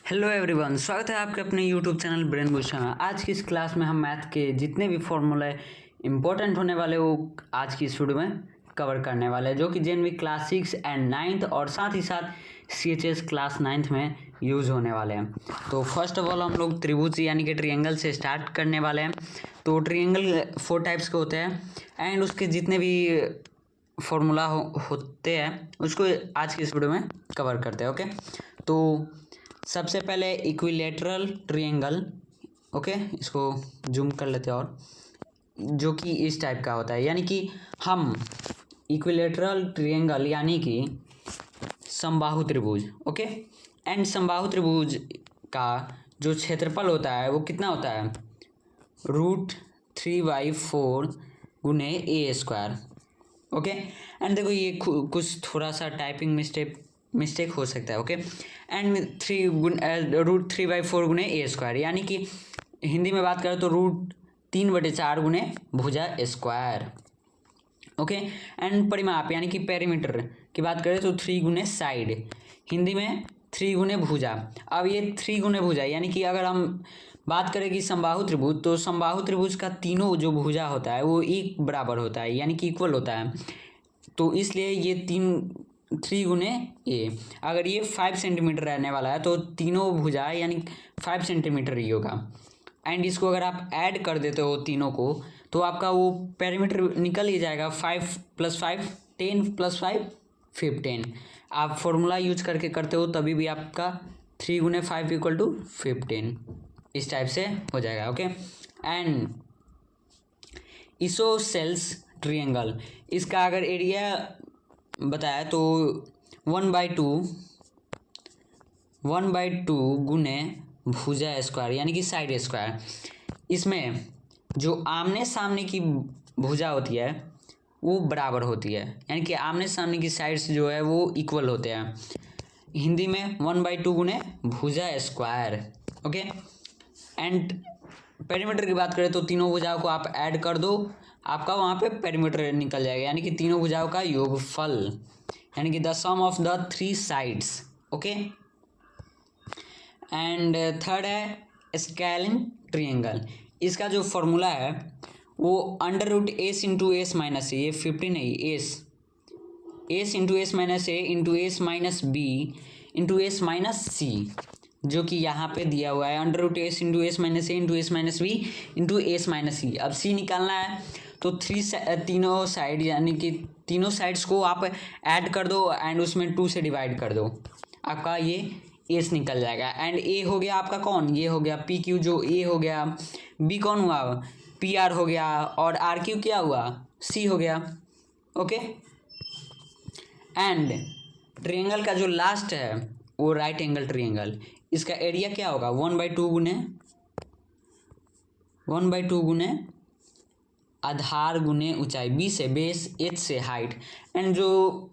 Hello everyone, स्वागत है आपके अपने यूट्यूब चैनल ब्रेन बूस्टर में। आज की इस क्लास में हम मैथ के जितने भी फॉर्मूले इंपॉर्टेंट होने वाले वो आज की इस वीडियो में कवर करने वाले हैं, जो कि जेएनवी क्लास 6 एंड 9th और साथ ही साथ सीएचएस क्लास 9th में यूज़ होने वाले हैं। तो फर्स्ट ऑफ ऑल हम लोग त्रिभुज यानी कि ट्रिएंगल से स्टार्ट करने वाले हैं। तो ट्रिएंगल 4 टाइप्स के होते हैं एंड उसके जितने भी फॉर्मूला होते हैं उसको आज की इस वीडियो में कवर करते हैं। ओके, तो सबसे पहले इक्विलेटरल ट्रायंगल, ओके, इसको जूम कर लेते हैं, और जो कि इस टाइप का होता है, यानी कि हम इक्विलेटरल ट्रायंगल यानी कि समबाहु त्रिभुज, ओके, एंड समबाहु त्रिभुज का जो क्षेत्रफल होता है वो कितना होता है, √3/4 गुने a²। ओके, एंड देखो ये कुछ थोड़ा सा टाइपिंग मिस्टेक हो सकता है। ओके, एंड √3/4 गुने a², यानी कि हिंदी में बात करें तो √3/4 गुने भुजा स्क्वायर। ओके, एंड परिमाप यानी कि पेरीमीटर की बात करें तो 3 गुने साइड, हिंदी में 3 गुने भुजा। अब ये 3 गुने भुजा यानी कि अगर हम बात करें कि समबाहु त्रिभुज, तो समबाहु त्रिभुज का तीनों जो भुजा होता है वो एक बराबर होता है, यानी कि इक्वल होता है। तो इसलिए ये 3 गुने ए, अगर ये 5 सेंटीमीटर रहने वाला है तो तीनों भुजा यानी 5 सेंटीमीटर ही होगा। एंड इसको अगर आप ऐड कर देते हो तीनों को तो आपका वो पेरीमीटर निकल ही जाएगा। 5 + 5 10 + 5 15। आप फॉर्मूला यूज करके करते हो तभी भी आपका 3 गुने 5 = 15 इस टाइप से हो जाएगा। ओके, एंड इसोसेल्स ट्रायंगल, इसका अगर एरिया बताया तो 1/2 गुने भुजा स्क्वायर यानी कि साइड स्क्वायर। इसमें जो आमने सामने की भुजा होती है वो बराबर होती है, यानी कि आमने सामने की साइड्स जो है वो इक्वल होते हैं। हिंदी में 1/2 गुने भुजा स्क्वायर। ओके, एंड पेरीमीटर की बात करें तो तीनों भुजाओं को आप ऐड कर दो, आपका वहाँ पे पेरीमीटर निकल जाएगा, यानी कि तीनों भुजाओं का योगफल, यानी कि the sum of the 3 sides. Okay, and third है स्केलिन ट्रायंगल। इसका जो फॉर्मूला है वो √s × s - a, ये 15 नहीं, s × s - a × s - b × s - c, जो कि यहाँ पे दिया हुआ है √s × s - a × s - b × s - c। अब c निकालना है तो तीनों साइड यानी कि तीनों साइड्स को आप ऐड कर दो एंड उसमें 2 से डिवाइड कर दो, आपका ये एस निकल जाएगा। एंड ए हो गया आपका कौन, ये हो गया पी क्यू, जो ए हो गया, बी कौन हुआ, पी आर हो गया, और आर क्यू क्या हुआ, सी हो गया। ओके, एंड ट्रायंगल का जो लास्ट है वो राइट एंगल ट्रायंगल, इसका एरिया क्या होगा, 1/2 गुने आधार गुने ऊंचाई, बी से बेस, एच से हाइट। एंड जो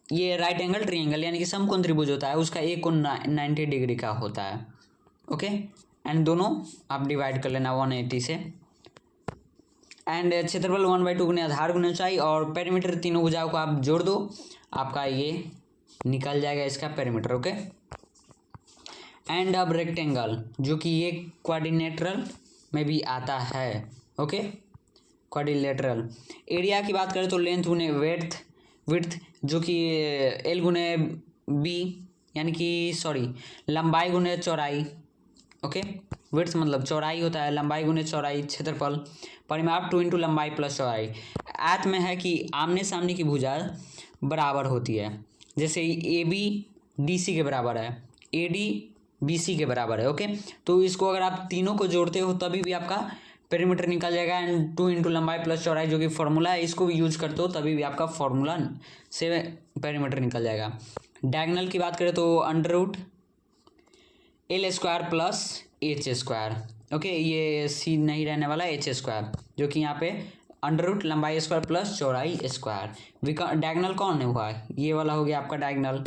ये राइट एंगल ट्रायंगल यानी कि समकोण त्रिभुज होता है उसका एक कोण 90 डिग्री का होता है। ओके, एंड दोनों आप डिवाइड कर लेना 180 से। एंड क्षेत्रफल 1/2 गुने आधार गुने ऊंचाई, और पेरीमीटर तीनों भुजाओं को आप जोड़ दो, आपका ये निकल जाएगा इसका पेरीमीटर। ओके, एंड अब रेक्टेंगल, जो कि ये क्वाड्रिलेटरल में भी आता है। ओके, क्वाड्रिलेटरल एरिया की बात करें तो लेंथ गुने विड्थ, जो कि एल गुने बी, यानी कि लंबाई गुने चौड़ाई। ओके, विड्थ मतलब चौड़ाई होता है, लंबाई गुने चौड़ाई, क्षेत्रफल, परिमाप 2 × लंबाई + चौड़ाई। आयत में है कि आमने सामने की भुजा बराबर होती है, जैसे ए बी डी सी के बराबर है, ए डी बी सी के बराबर है। ओके, तो इसको अगर आप तीनों को जोड़ते हो तभी भी आपका पेरीमीटर निकल जाएगा। एंड 2 × लंबाई + चौड़ाई जो कि फॉर्मूला है, इसको भी यूज करते हो तभी भी आपका फॉर्मूला से पेरीमीटर निकल जाएगा। डायगोनल की बात करें तो √l² + h²। ओके, ये सी नहीं रहने वाला, h², जो कि यहाँ पे √ लंबाई स्क्वायर + चौड़ाई स्क्वायर। डायगोनल कौन हुआ, ये वाला हो गया आपका डायगोनल।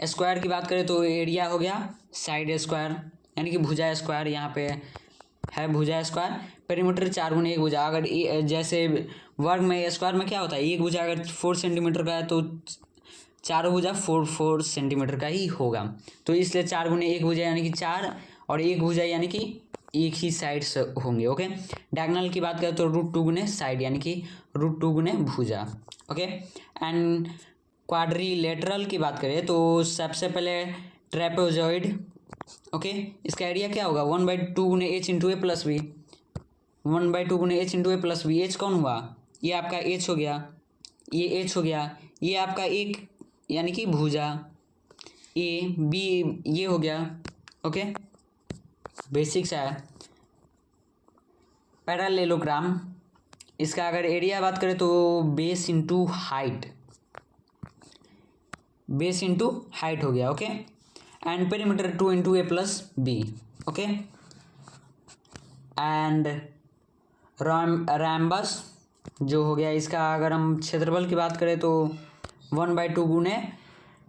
स्क्वायर की बात करें तो एरिया हो गया साइड स्क्वायर, यानी कि भुजा स्क्वायर, यहाँ पे है भुजा स्क्वायर। पेरीमीटर 4 गुने 1 भुजा, अगर जैसे वर्ग में स्क्वायर में क्या होता है, एक भुजा अगर 4 सेंटीमीटर का है तो चारों भुजा 4 सेंटीमीटर का ही होगा। तो इसलिए 4 गुने 1 भुजा यानी कि 4 और 1 भुजा यानी कि एक ही साइड से होंगे। ओके, डायगोनल की बात करें तो √2 गुने साइड यानी कि √2 गुने भुजा। ओके, एंड क्वाड्रिलेटरल की बात करें तो सबसे पहले ट्रेपेजॉइड। ओके, इसका एरिया क्या होगा 1/2 गुने h into a plus B, 1/2 गुने h into a plus b. H कौन हुआ, ये आपका h हो गया, ये h हो गया, ये आपका एक यानी कि भुजा ए, बी ये हो गया। ओके, बेसिक्स है। पैरेललोग्राम, इसका अगर एरिया बात करें तो base into height, base into height हो गया। Okay, and perimeter 2 into a plus b. Okay, and rhombus जो हो गया, इसका अगर हम क्षेत्रफल की बात करें तो 1/2 गुने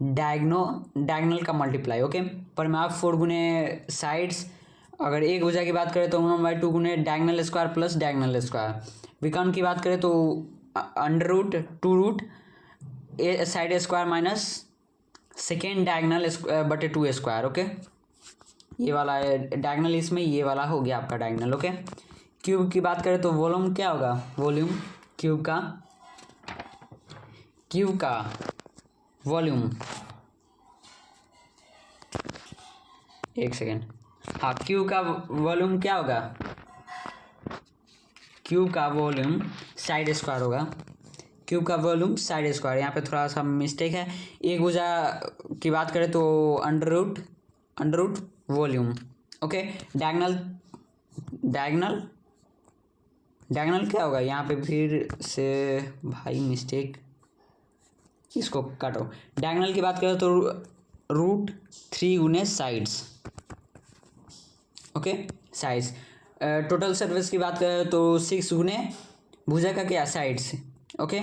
डायगोनल का मल्टीप्लाई। ओके, पर में आप 4 गुने साइड्स। अगर एक भुजा की बात करें तो 1/2 गुने diagonal square plus diagonal square. विकर्ण की बात करें तो √2 a side square minus second diagonal बटे 2 स्क्वायर। ओके, ये वाला डायगोनल इसमें, ये वाला हो गया आपका डायगोनल। ओके, क्यूब की बात करें तो वॉल्यूम क्या होगा, वॉल्यूम क्यूब का वॉल्यूम, एक सेकेंड, हाँ, क्यूब का वॉल्यूम क्या होगा, क्यूब का वॉल्यूम साइड स्क्वायर होगा, क्यूब का वॉल्यूम साइड स्क्वायर। यहाँ पे थोड़ा सा मिस्टेक है। एक भुजा की बात करें तो under root volume. Okay, diagonal क्या होगा, यहाँ पे फिर से भाई मिस्टेक, इसको काटो। डायगोनल की बात करें तो √3 गुने sides. Okay, sides. Total surface की बात करें तो 6 गुने भुजा का क्या साइड्स। ओके,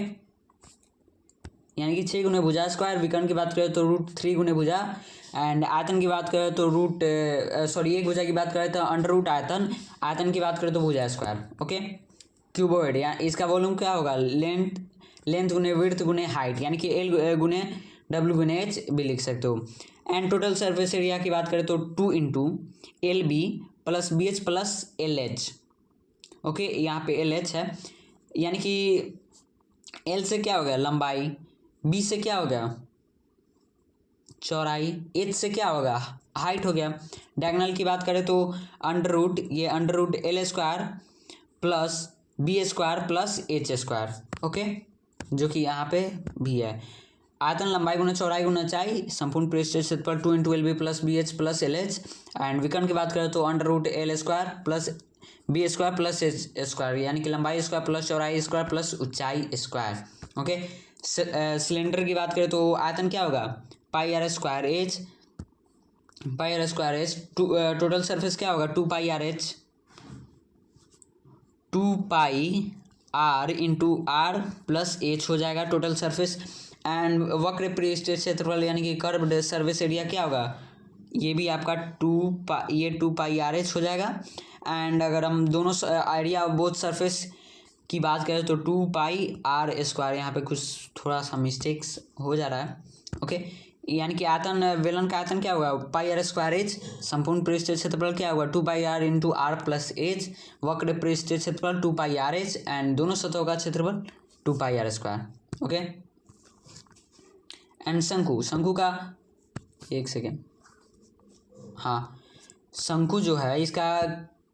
यानी कि 6 गुने भुजा स्क्वायर। विकर्ण की बात करें तो √3 गुने भुजा। एंड आयतन की बात करें तो एक भुजा की बात करें तो अंडर रूट आयतन की बात करें तो भुजा स्क्वायर। ओके, क्यूबॉइड, या इसका वॉल्यूम क्या होगा, लेंथ गुने विड्थ गुने हाइट, यानी कि एल गुने डब्ल्यू गुने एच भी लिख सकते हो। एंड टोटल सरफेस एरिया की बात करें तो 2 into l b plus b h plus l h. Okay, यहाँ पे एल एच है, यानी कि एल से क्या हो गया लंबाई, बी से क्या हो गया चौड़ाई, एच से क्या होगा हाइट हो गया। डायगोनल की बात करें तो under root l square plus b square plus h square. Okay, जो कि यहाँ पे भी है। आयतन लंबाई गुना चौड़ाई गुना ऊंचाई, संपूर्ण पृष्ठीय क्षेत्रफल 2 into l b plus b h plus l h. And विकर्ण की बात करें तो under root l square plus b square plus h square, यानी कि लंबाई स्क्वायर प्लस चौड़ाई स्क्वायर प्लस ऊंचाई स्क्वायर। ओके, सिलेंडर की बात करें तो आयतन क्या होगा πr square H, total surface क्या होगा 2πr into are plus H हो जाएगा टोटल सरफेस। एंड वक्र पृष्ठीय क्षेत्रफल यानी कि कर्व्ड सरफेस एरिया क्या होगा, ये भी आपका 2πr/h हो जाएगा। एंड अगर हम दोनों एरिया बोथ सरफेस की बात करें तो 2πr², यहाँ पे कुछ थोड़ा सा मिस्टेक्स हो जा रहा है। ओके, यानी कि आयतन वेलन का आयतन क्या होगा πr²h, संपूर्ण पृष्ठीय क्षेत्रफल क्या होगा 2πr into are plus H, वक्र पृष्ठीय क्षेत्रफल 2πrh, एंड दोनों सतहों का क्षेत्रफल 2πr²। ओके, एंड शंकु का, एक सेकेंड, हाँ, शंकु जो है इसका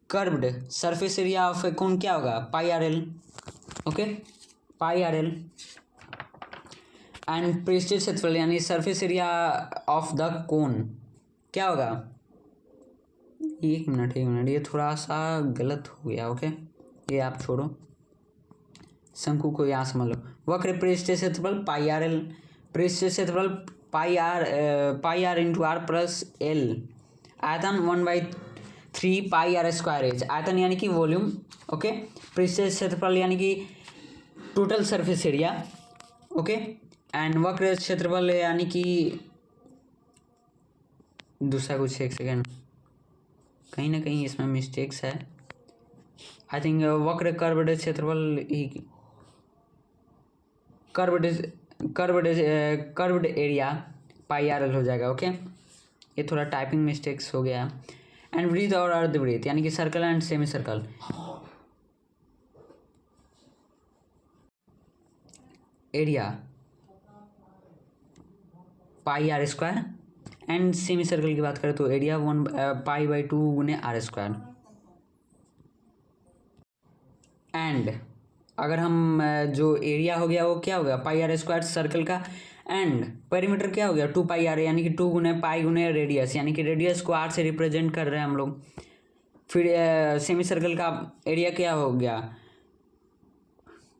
कर्व्ड सरफेस एरिया ऑफ ए कोन क्या होगा πrl। Okay, πrl। एंड पृष्ठीय क्षेत्रफल यानी surface area of the cone क्या होगा, एक मिनट ये थोड़ा सा गलत हो गया। ओके, ये आप छोड़ो, शंकु को यहाँ समझ लो। वक्र पृष्ठीय क्षेत्रफल πrl, पृष्ठीय क्षेत्रफल πr into are plus L, आयतन 1/3 πr²h, आयतन यानी कि वॉल्यूम। ओके, पृष्ठीय क्षेत्रफल यानी कि total surface area. Okay, and वक्र क्षेत्रफल यानी कि दूसरा कुछ, एक सेकेंड, कहीं ना कहीं इसमें मिस्टेक्स है। आई थिंक वक्र कर्व्ड क्षेत्रफल ही curved curved area pi R L हो जाएगा। ओके, ये थोड़ा टाइपिंग मिस्टेक्स हो गया। एंड ब्रीथ और अर्ध ब्रीथ यानी कि circle and semi circle. Area pi r square and semi circle की बात करें तो एरिया 1 पाई बाई 2 गुने आर स्क्वायर। एंड अगर हम जो एरिया हो गया वो क्या हो गया पाई आर स्क्वायर सर्कल का, एंड पेरीमीटर क्या हो गया 2 पाई आर यानी कि 2 गुने पाई गुने रेडियस यानी कि रेडियस को आर से रिप्रेजेंट कर रहे हैं हम लोग। फिर सेमी सर्कल का एरिया क्या हो गया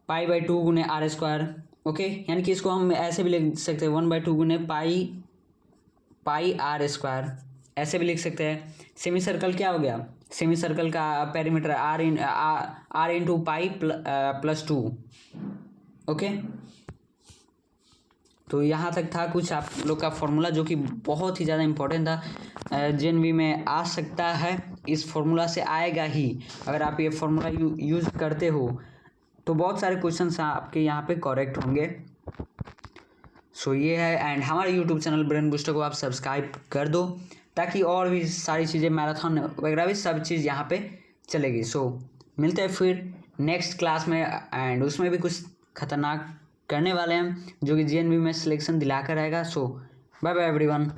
पाई बाई 2 गुने आर स्क्वायर। ओके, यानी कि इसको हम ऐसे भी लिख सकते हैं 1/2 गुने पाई आर स्क्वायर, ऐसे भी लिख सकते हैं। सेमी सर्कल क्या हो गया, सेमी सर्कल का perimeter r into pi plus 2। Okay, तो यहाँ तक था कुछ आप लोग का फॉर्मूला जो कि बहुत ही ज़्यादा इंपॉर्टेंट था। जेएनवी में आ सकता है, इस फॉर्मूला से आएगा ही। अगर आप ये फॉर्मूला यूज़ करते हो तो बहुत सारे क्वेश्चंस आपके यहाँ पे करेक्ट होंगे। सो ये है। एंड हमारे यूट्यूब चैनल ब्रेन बूस्टर को आप सब्सक्राइब कर दो ताकि और भी सारी चीज़ें मैराथन वगैरह भी सब चीज़ यहाँ पे चलेगी। सो मिलते हैं फिर नेक्स्ट क्लास में, एंड उसमें भी कुछ खतरनाक करने वाले हैं जो कि जेएनवी में सिलेक्शन दिला कर रहेगा। सो बाय बाय एवरीवन।